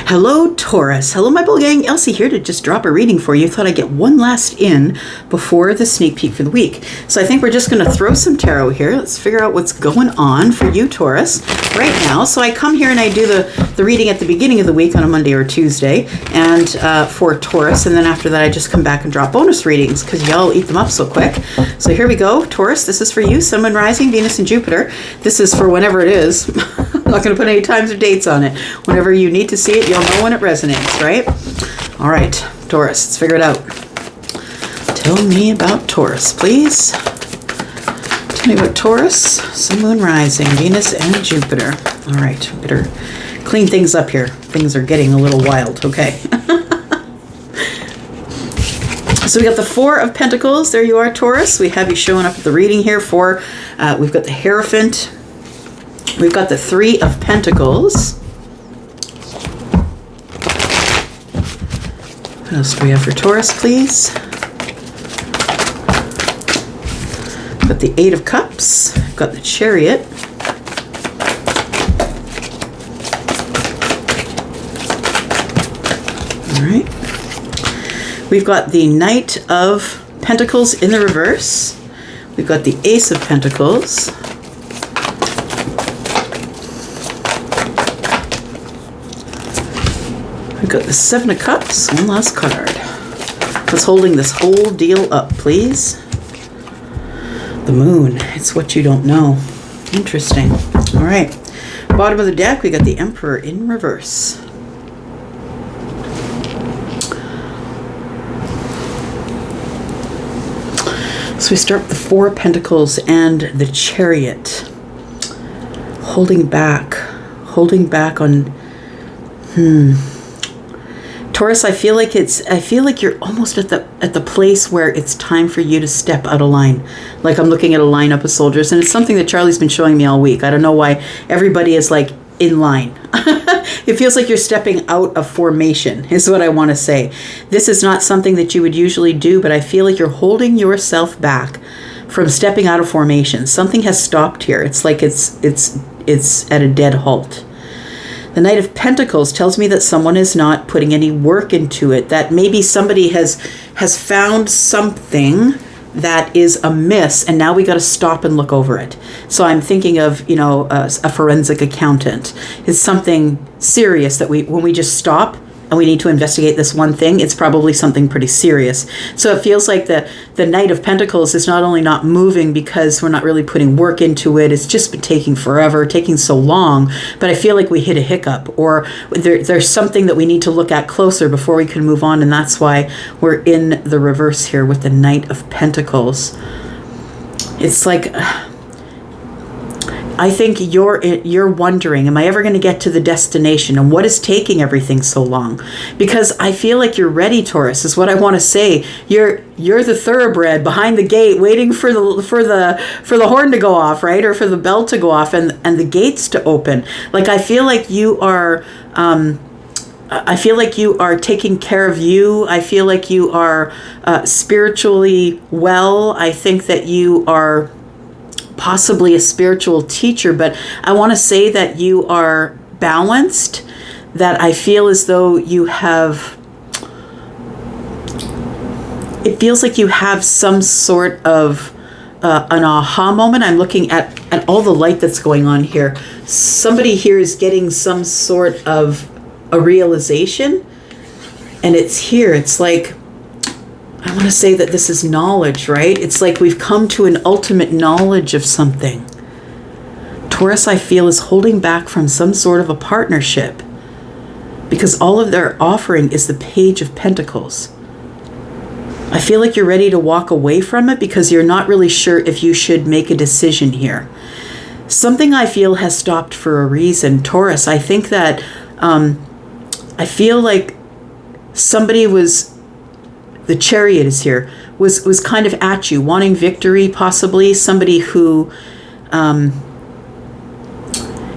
Hello, Taurus. Hello, my bull gang. Elsie here to just drop a reading for you. Thought I'd get one last in before the sneak peek for the week. So I think we're just going to throw some tarot here. Let's figure out what's going on for you, Taurus, right now. So I come here and I do the reading at the beginning of the week on a Monday or Tuesday, and for Taurus, and then after that I just come back and drop bonus readings because y'all eat them up so quick. So here we go, Taurus. This is for you, Sun, Moon, Rising, Venus, and Jupiter. This is for whenever it is. I'm not going to put any times or dates on it. Whenever you need to see it, you'll know when it resonates, right? All right, Taurus, let's figure it out. Tell me about Taurus, please. Tell me about Taurus, Sun, Moon, Rising, Venus, and Jupiter. All right, better clean things up here. Things are getting a little wild, okay? So we got the Four of Pentacles. There you are, Taurus. We have you showing up at the reading here for, we've got the Hierophant. We've got the Three of Pentacles. What else do we have for Taurus, please? Got the Eight of Cups. Got the Chariot. All right. We've got the Knight of Pentacles in the reverse. We've got the Ace of Pentacles. We've got the Seven of Cups. One last card. What's holding this whole deal up, please? The Moon. It's what you don't know. Interesting. All right. Bottom of the deck, we got the Emperor in reverse. So we start with the Four of Pentacles and the Chariot. Holding back on, Taurus, I feel like you're almost at the place where it's time for you to step out of line. Like I'm looking at a lineup of soldiers, and it's something that Charlie's been showing me all week. I don't know why everybody is like in line. It feels like you're stepping out of formation, is what I want to say. This is not something that you would usually do, but I feel like you're holding yourself back from stepping out of formation. Something has stopped here. It's like it's at a dead halt. The Knight of Pentacles tells me that someone is not putting any work into it, that maybe somebody has found something that is amiss, and now we got to stop and look over it. So I'm thinking of, a forensic accountant. It's something serious that when we just stop and we need to investigate this one thing, it's probably something pretty serious. So it feels like the Knight of Pentacles is not only not moving because we're not really putting work into it, it's just been taking forever, taking so long, but I feel like we hit a hiccup, or there's something that we need to look at closer before we can move on, and that's why we're in the reverse here with the Knight of Pentacles. It's like, I think you're wondering, am I ever going to get to the destination, and what is taking everything so long? Because I feel like you're ready, Taurus, is what I want to say. You're the thoroughbred behind the gate, waiting for the horn to go off, right, or for the bell to go off and the gates to open. Like I feel like you are. I feel like you are taking care of you. I feel like you are spiritually well. I think that you are possibly a spiritual teacher, but I want to say that you are balanced, that I feel as though you have, it feels like you have some sort of an aha moment. I'm looking at all the light that's going on here. Somebody here is getting some sort of a realization, and it's here. It's like, I want to say that this is knowledge, right? It's like we've come to an ultimate knowledge of something. Taurus, I feel, is holding back from some sort of a partnership because all of their offering is the Page of Pentacles. I feel like you're ready to walk away from it because you're not really sure if you should make a decision here. Something I feel has stopped for a reason. Taurus, I think that, I feel like somebody was, the Chariot is here, was kind of at you, wanting victory, possibly. Somebody who,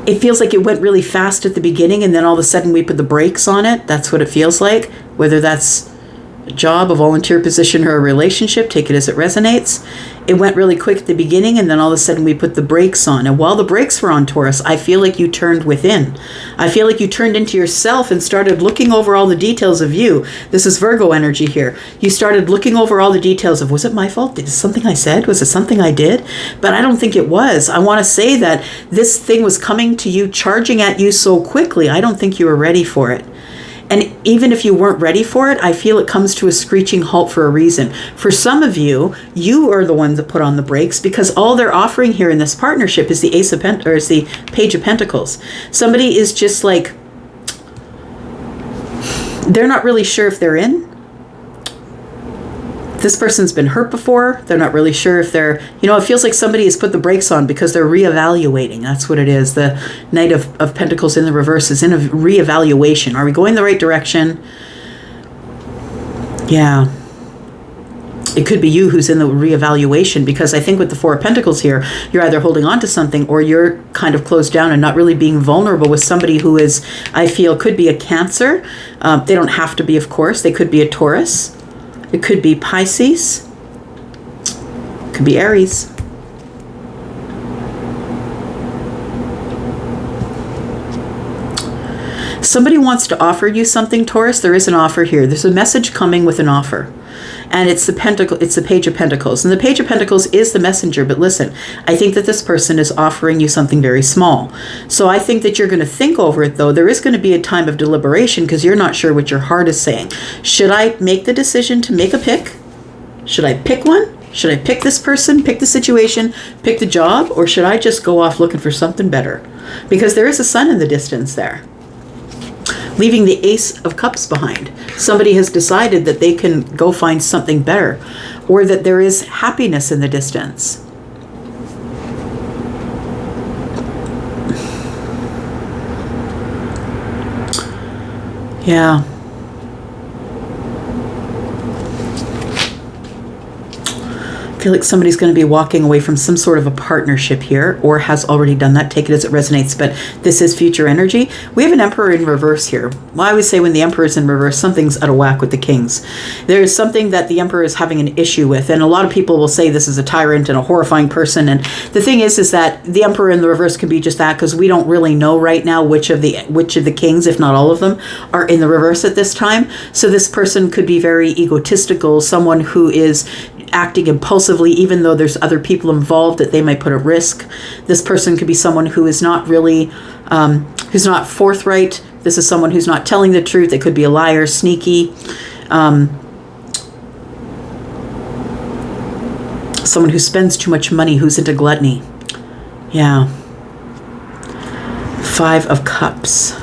it feels like it went really fast at the beginning, and then all of a sudden we put the brakes on it. That's what it feels like. Whether that's A job, a volunteer position, or a relationship, take it as it resonates. It went really quick at the beginning, and then all of a sudden we put the brakes on. And while the brakes were on, Taurus, I feel like you turned within. I feel like you turned into yourself and started looking over all the details of you. This is Virgo energy here. You started looking over all the details of, was it my fault? Is it something I said? Was it something I did? But I don't think it was. I want to say that this thing was coming to you, charging at you so quickly. I don't think you were ready for it. And even if you weren't ready for it, I feel it comes to a screeching halt for a reason. For some of you, you are the ones that put on the brakes, because all they're offering here in this partnership is the is the Page of Pentacles. Somebody is just like, they're not really sure if they're in. This person's been hurt before. They're not really sure if they're, it feels like somebody has put the brakes on because they're reevaluating. That's what it is. The Knight of Pentacles in the reverse is in a reevaluation. Are we going the right direction? Yeah. It could be you who's in the reevaluation, because I think with the Four of Pentacles here, you're either holding on to something or you're kind of closed down and not really being vulnerable with somebody who is, I feel, could be a Cancer. They don't have to be, of course. They could be a Taurus. It could be Pisces. It could be Aries. Somebody wants to offer you something, Taurus. There is an offer here. There's a message coming with an offer. And it's the Page of Pentacles. And the Page of Pentacles is the messenger. But listen, I think that this person is offering you something very small. So I think that you're going to think over it, though. There is going to be a time of deliberation because you're not sure what your heart is saying. Should I make the decision to make a pick? Should I pick one? Should I pick this person, pick the situation, pick the job? Or should I just go off looking for something better? Because there is a sun in the distance there, leaving the Ace of Cups behind. Somebody has decided that they can go find something better, or that there is happiness in the distance. Yeah. I feel like somebody's going to be walking away from some sort of a partnership here, or has already done that. Take it as it resonates, but this is future energy. We have an Emperor in reverse here. Well, I would say when the Emperor is in reverse, something's out of whack with the Kings. There is something that the Emperor is having an issue with, and a lot of people will say this is a tyrant and a horrifying person. And the thing is that the Emperor in the reverse can be just that, because we don't really know right now which of the Kings, if not all of them, are in the reverse at this time. So this person could be very egotistical, someone who is acting impulsively, even though there's other people involved that they might put at risk. This person could be someone who is not really, who's not forthright. This is someone who's not telling the truth. They could be a liar, sneaky. Someone who spends too much money, who's into gluttony. Yeah. 5 of Cups.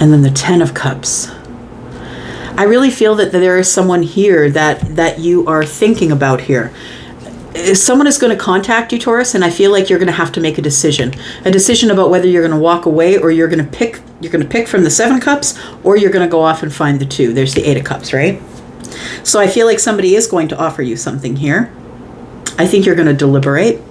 And then the 10 of Cups. I really feel that there is someone here that you are thinking about here. Someone is going to contact you, Taurus, and I feel like you're going to have to make a decision about whether you're going to walk away, or you're going to pick from the 7 of Cups, or you're going to go off and find the 2. There's the 8 of Cups, right? So I feel like somebody is going to offer you something here. I think you're going to deliberate,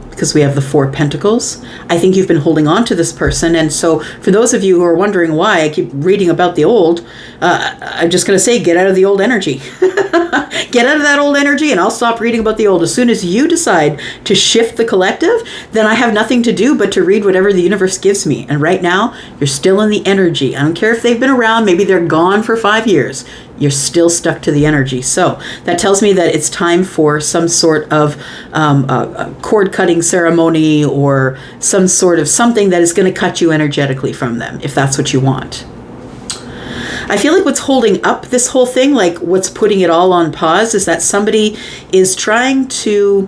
because we have the 4 of Pentacles. I think you've been holding on to this person. And so for those of you who are wondering why I keep reading about the old, I'm just going to say, get out of the old energy. Get out of that old energy, and I'll stop reading about the old. As soon as you decide to shift the collective, then I have nothing to do but to read whatever the universe gives me. And right now, you're still in the energy. I don't care if they've been around. Maybe they're gone for 5 years. You're still stuck to the energy. So that tells me that it's time for some sort of cord cutting ceremony, or some sort of something that is going to cut you energetically from them, if that's what you want. I feel like what's holding up this whole thing, like what's putting it all on pause, is that somebody is trying to,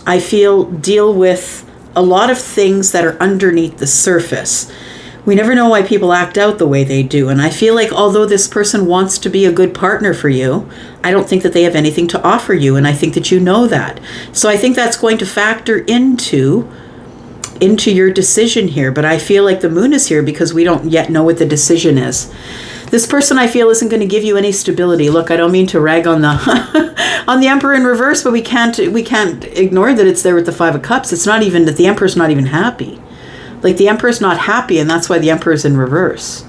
I feel, deal with a lot of things that are underneath the surface. We never know why people act out the way they do. And I feel like although this person wants to be a good partner for you, I don't think that they have anything to offer you. And I think that you know that. So I think that's going to factor into your decision here. But I feel like the moon is here because we don't yet know what the decision is. This person, I feel, isn't going to give you any stability. Look, I don't mean to rag on the on the Emperor in reverse, but we can't ignore that it's there with the 5 of Cups. It's not even that the Emperor's not even happy. Like, the Emperor's not happy, and that's why the Emperor's in reverse.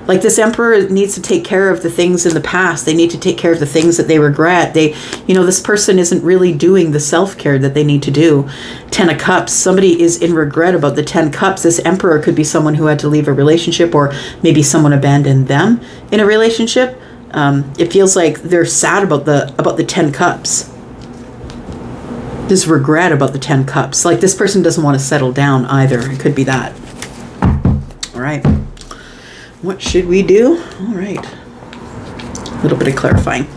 Like this Emperor needs to take care of the things in the past. They need to take care of the things that they regret. This person isn't really doing the self-care that they need to do. 10 of Cups. Somebody is in regret about the 10 Cups. This Emperor could be someone who had to leave a relationship, or maybe someone abandoned them in a relationship. It feels like they're sad about the 10 Cups. There's regret about the 10 Cups. Like this person doesn't want to settle down either. It could be that. All right. What should we do? All right. A little bit of clarifying.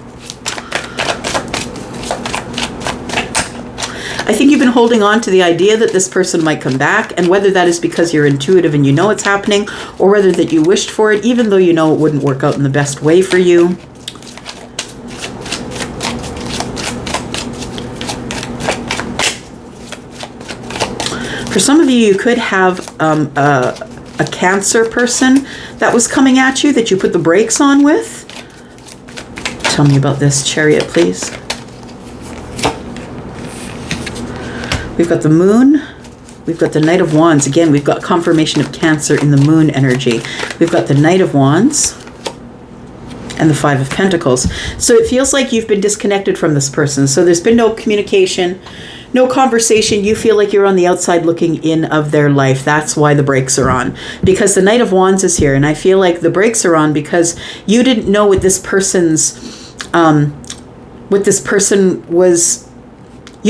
I think you've been holding on to the idea that this person might come back, and whether that is because you're intuitive and you know it's happening, or whether that you wished for it, even though you know it wouldn't work out in the best way for you. For some of you, you could have a Cancer person that was coming at you that you put the brakes on with. Tell me about this, Chariot, please. We've got the Moon. We've got the Knight of Wands. Again, we've got confirmation of Cancer in the Moon energy. We've got the Knight of Wands and the Five of Pentacles. So it feels like you've been disconnected from this person. So there's been no communication, no conversation. You feel like you're on the outside looking in of their life. That's why the brakes are on. Because the Knight of Wands is here. And I feel like the brakes are on because you didn't know what this person's, you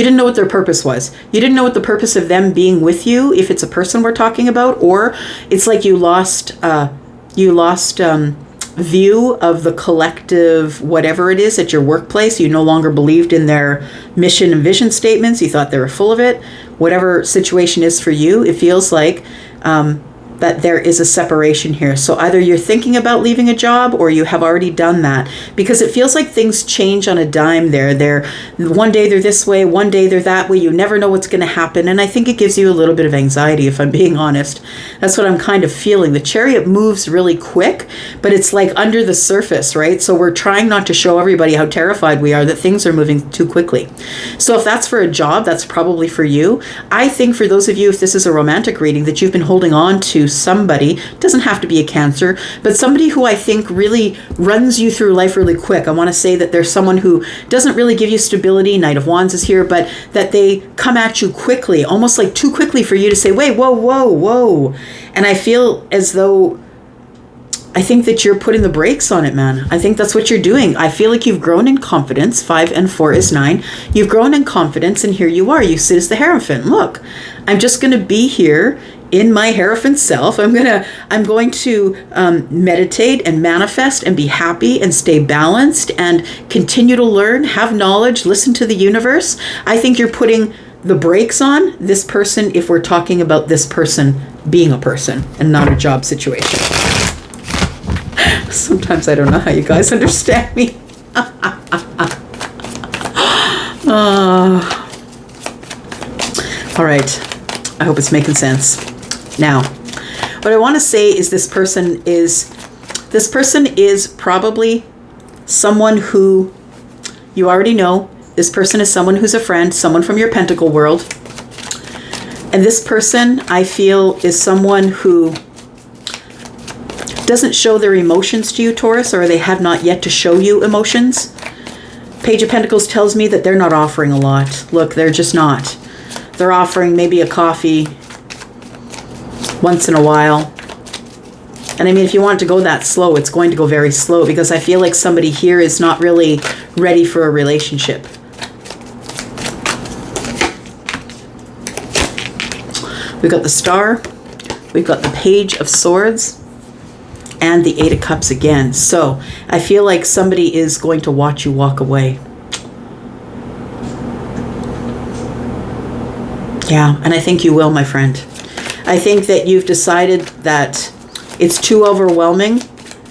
didn't know what their purpose was. You didn't know what the purpose of them being with you, if it's a person we're talking about, or it's like you lost view of the collective, whatever it is at your workplace. You no longer believed in their mission and vision statements. You thought they were full of it. Whatever situation is for you, it feels like that there is a separation here. So either you're thinking about leaving a job, or you have already done that, because it feels like things change on a dime there. One day they're this way, one day they're that way. You never know what's going to happen. And I think it gives you a little bit of anxiety, if I'm being honest. That's what I'm kind of feeling. The Chariot moves really quick, but it's like under the surface, right? So we're trying not to show everybody how terrified we are that things are moving too quickly. So if that's for a job, that's probably for you. I think for those of you, if this is a romantic reading, that you've been holding on to somebody, doesn't have to be a Cancer, but somebody who I think really runs you through life really quick. I want to say that there's someone who doesn't really give you stability. Knight of Wands is here, but that they come at you quickly, almost like too quickly for you to say, wait, whoa. And I feel as though, I think that you're putting the brakes on it, man. I think that's what you're doing. I feel like you've grown in confidence. 5 and 4 is 9. You've grown in confidence, and here you are. You sit as the Hierophant. Look, I'm just going to be here in my Hierophant self. I'm going to meditate and manifest and be happy and stay balanced and continue to learn, have knowledge, listen to the universe. I think you're putting the brakes on this person if we're talking about this person being a person and not a job situation. Sometimes I don't know how you guys understand me. All right. I hope it's making sense. Now, what I want to say is this person is probably someone who you already know. This person is someone who's a friend, someone from your Pentacle world. And this person, I feel, is someone who doesn't show their emotions to you, Taurus, or they have not yet to show you emotions. Page of Pentacles tells me that they're not offering a lot. Look, they're just not. They're offering maybe a coffee once in a while. And I mean, if you want to go that slow, it's going to go very slow, because I feel like somebody here is not really ready for a relationship. We've got the Star, we've got the Page of Swords, and the 8 of Cups again. So I feel like somebody is going to watch you walk away. Yeah, and I think you will, my friend. I think that you've decided that it's too overwhelming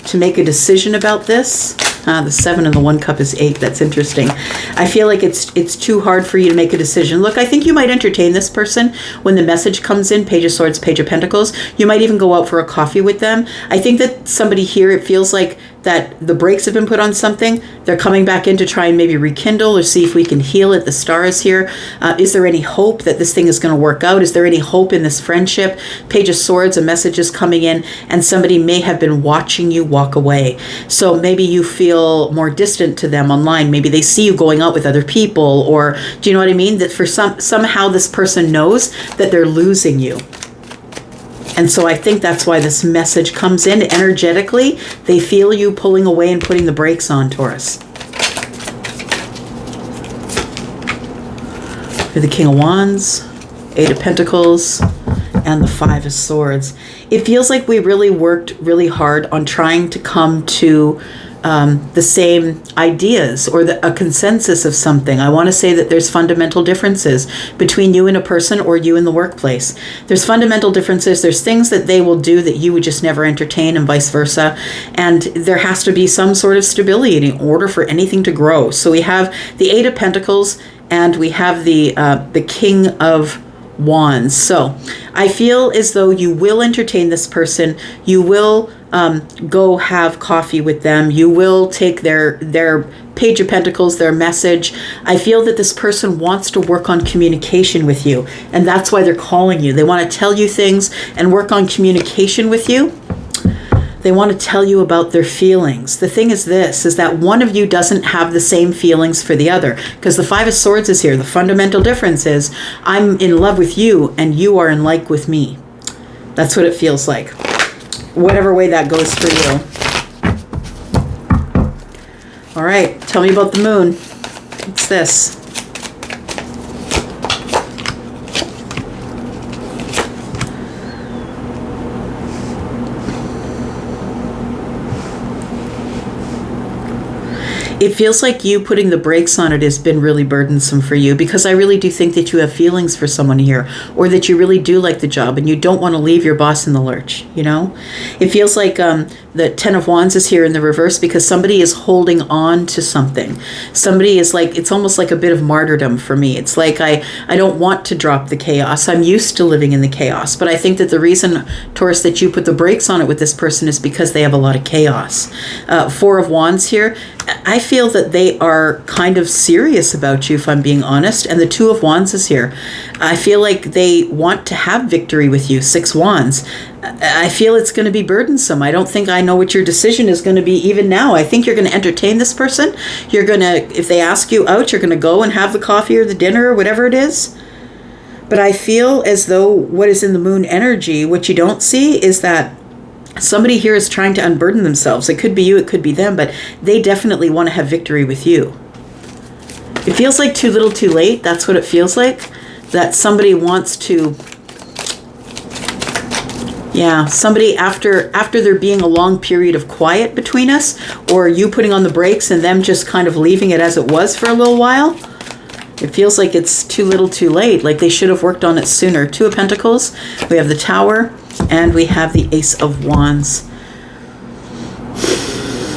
to make a decision about this. The 7 and the 1 cup is 8. That's interesting. I feel like it's too hard for you to make a decision. Look, I think you might entertain this person when the message comes in. Page of Swords, Page of Pentacles. You might even go out for a coffee with them. I think that somebody here, it feels like that the brakes have been put on something. They're coming back in to try and maybe rekindle or see if we can heal it. The star is here. Is there any hope that this thing is going to work out? Is there any hope in this friendship? Page of Swords, a message is coming in, and somebody may have been watching you walk away. So maybe you feel more distant to them online. Maybe they see you going out with other people, or do you know what I mean? That for somehow this person knows that they're losing you. And so I think that's why this message comes in energetically. They feel you pulling away and putting the brakes on, Taurus. For the King of Wands, Eight of Pentacles, and the Five of Swords. It feels like we really worked really hard on trying to come to the same ideas or a consensus of something. I want to say that there's fundamental differences between you and a person or you in the workplace. There's fundamental differences. There's things that they will do that you would just never entertain and vice versa. And there has to be some sort of stability in order for anything to grow. So we have the Eight of Pentacles and we have the King of Wands. So I feel as though you will entertain this person. You will go have coffee with them. You will take their Page of Pentacles, their message. I feel that this person wants to work on communication with you, and that's why they're calling you. They want to tell you things and work on communication with you. They want to tell you about their feelings. The thing is this, is that one of you doesn't have the same feelings for the other, because the Five of Swords is here. The fundamental difference is I'm in love with you and you are in like with me. That's what it feels like. Whatever way that goes for you. All right, tell me about the moon. What's this? It feels like you putting the brakes on it has been really burdensome for you, because I really do think that you have feelings for someone here, or that you really do like the job and you don't want to leave your boss in the lurch, you know? It feels like the Ten of Wands is here in the reverse because somebody is holding on to something. Somebody is like, it's almost like a bit of martyrdom for me. It's like I don't want to drop the chaos. I'm used to living in the chaos. But I think that the reason, Taurus, that you put the brakes on it with this person is because they have a lot of chaos. Four of Wands here. I feel that they are kind of serious about you, if I'm being honest. And the Two of Wands is here. I feel like they want to have victory with you. Six Wands. I feel it's going to be burdensome. I don't think I know what your decision is going to be even now. I think you're going to entertain this person. You're going to, if they ask you out, you're going to go and have the coffee or the dinner or whatever it is. But I feel as though what is in the moon energy, what you don't see is that somebody here is trying to unburden themselves. It could be you, it could be them, but they definitely want to have victory with you. It feels like too little too late. That's what it feels like. That somebody wants to, yeah, somebody after there being a long period of quiet between us, or you putting on the brakes and them just kind of leaving it as it was for a little while. It feels like it's too little too late, like they should have worked on it sooner. Two of Pentacles, we have the Tower, and we have the Ace of Wands.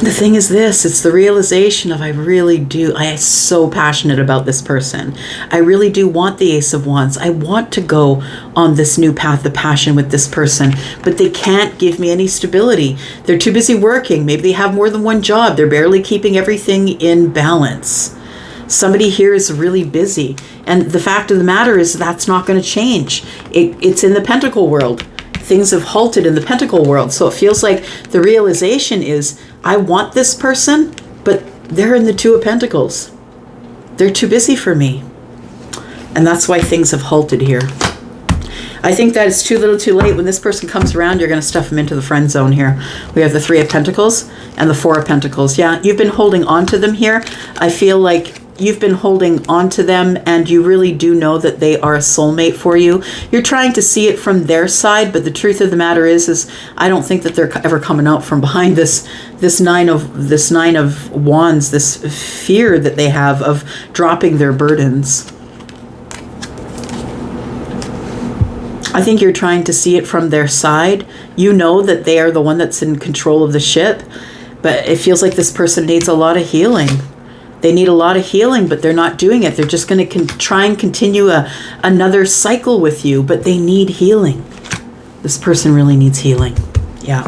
The thing is this, it's the realization of I am so passionate about this person. I really do want the Ace of Wands. I want to go on this new path of passion with this person, but they can't give me any stability. They're too busy working. Maybe they have more than one job. They're barely keeping everything in balance. Somebody here is really busy. And the fact of the matter is that's not going to change. It's in the Pentacle world. Things have halted in the Pentacle world. So it feels like the realization is I want this person, but they're in the Two of Pentacles. They're too busy for me. And that's why things have halted here. I think that it's too little too late. When this person comes around, you're going to stuff them into the friend zone here. We have the Three of Pentacles and the Four of Pentacles. Yeah, you've been holding on to them here. I feel like you've been holding on to them and you really do know that they are a soulmate for you. You're trying to see it from their side, but the truth of the matter is I don't think that they're ever coming out from behind this nine of wands, this fear that they have of dropping their burdens. I think you're trying to see it from their side. You know that they are the one that's in control of the ship, but it feels like this person needs a lot of healing. They need a lot of healing, but they're not doing it. They're just going to try and continue another cycle with you, but they need healing. This person really needs healing. Yeah.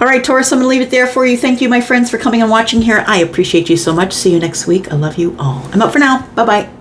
All right, Taurus, I'm going to leave it there for you. Thank you, my friends, for coming and watching here. I appreciate you so much. See you next week. I love you all. I'm out for now. Bye-bye.